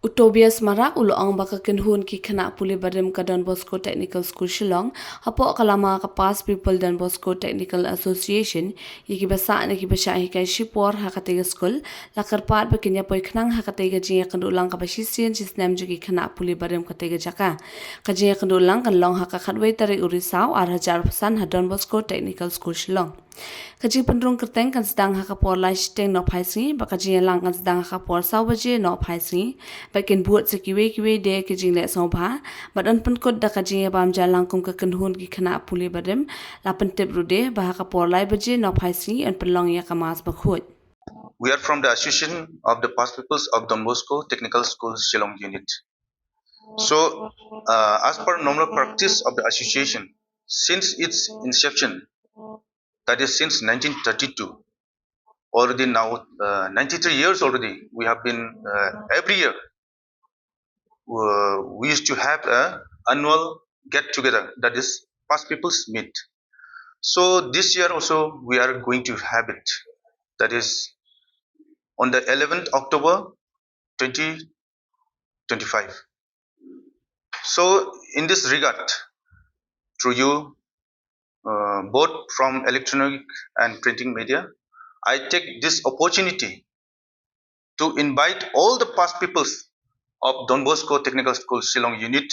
Utobias Mara uloang baka kinhun ki khana puli barim ka Don Bosco Technical School Shillong hapo kalama ka past people Don Bosco Technical Association yiki basa na ki basha hikai shipor hakatega school lakar pat bakinya poi khnang hakatega jinga kandulang ka basisian jisnam juki khana puli barim katega jaka ka jinga kandulang kan long haka khatwei tare urisau ar hajar pesan ha Don Bosco Technical School Shillong kaji pendrung kerteng kan sedang hakapor lai steng no phaisi bakaji lang kan sedang hakapor sawaje no phaisi bakin buat sekiwe de kaji le sobha badan penkot da kaji bam jalang kum ka kenhun ki khana puli badem la pentep rude bah hakapor lai baje no phaisi an penlong ya kamas bakhut. We are from the Association of the Past Peoples of Don Bosco Technical School Shillong Unit. So, as per normal practice of the association, since its inception, that is since 1932, already now 93 years already, we have been every year we used to have a annual get together, that is Past Peoples Meet. So this year also we are going to have it, that is on the 11th October 2025. So in this regard, through you, both from electronic and printing media, I take this opportunity to invite all the past peoples of Don Bosco Technical School Shillong Unit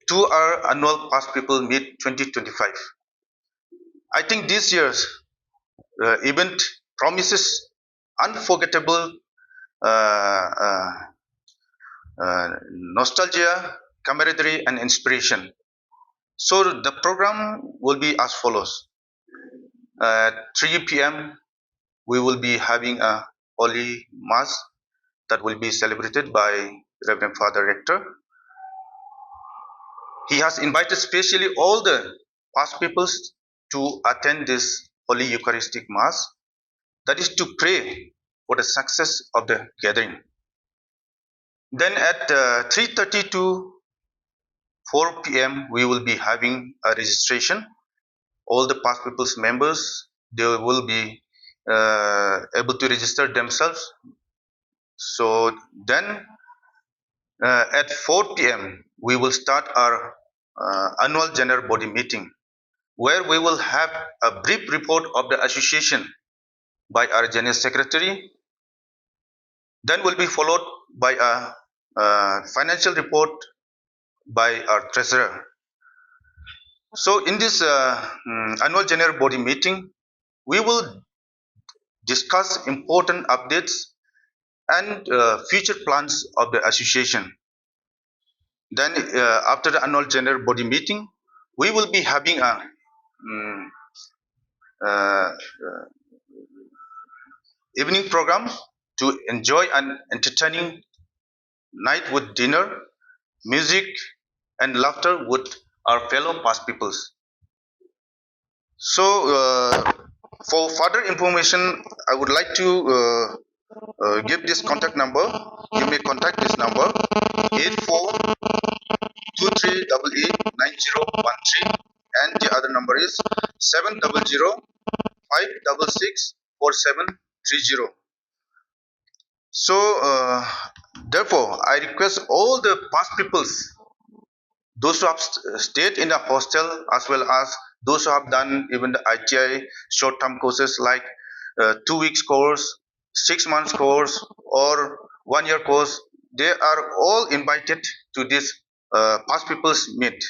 to our annual Past People Meet 2025. I think this year's event promises unforgettable uh, uh, nostalgia, camaraderie, and inspiration. So the program will be as follows. At 3 p.m., we will be having a Holy Mass that will be celebrated by Reverend Father Rector. He has invited specially all the past peoples to attend this Holy Eucharistic Mass, that is to pray for the success of the gathering. Then at 3:30 to 4 p.m. we will be having a registration. All the past people's members, they will be able to register themselves. So then at 4 p.m. we will start our annual general body meeting, where we will have a brief report of the association by our general secretary. Then will be followed by a financial report by our treasurer. So in this annual general body meeting, we will discuss important updates and future plans of the association. Then after the annual general body meeting, we will be having a uh, evening program to enjoy an entertaining night with dinner, music, and laughter with our fellow past peoples. So, for further information, I would like to give this contact number. You may contact this number 8423889013, and the other number is 700-566-4730. So, therefore, I request all the past peoples, those who have stayed in the hostel, as well as those who have done even the ITI short-term courses like 2 weeks course, 6 months course, or 1 year course, they are all invited to this past people's meet.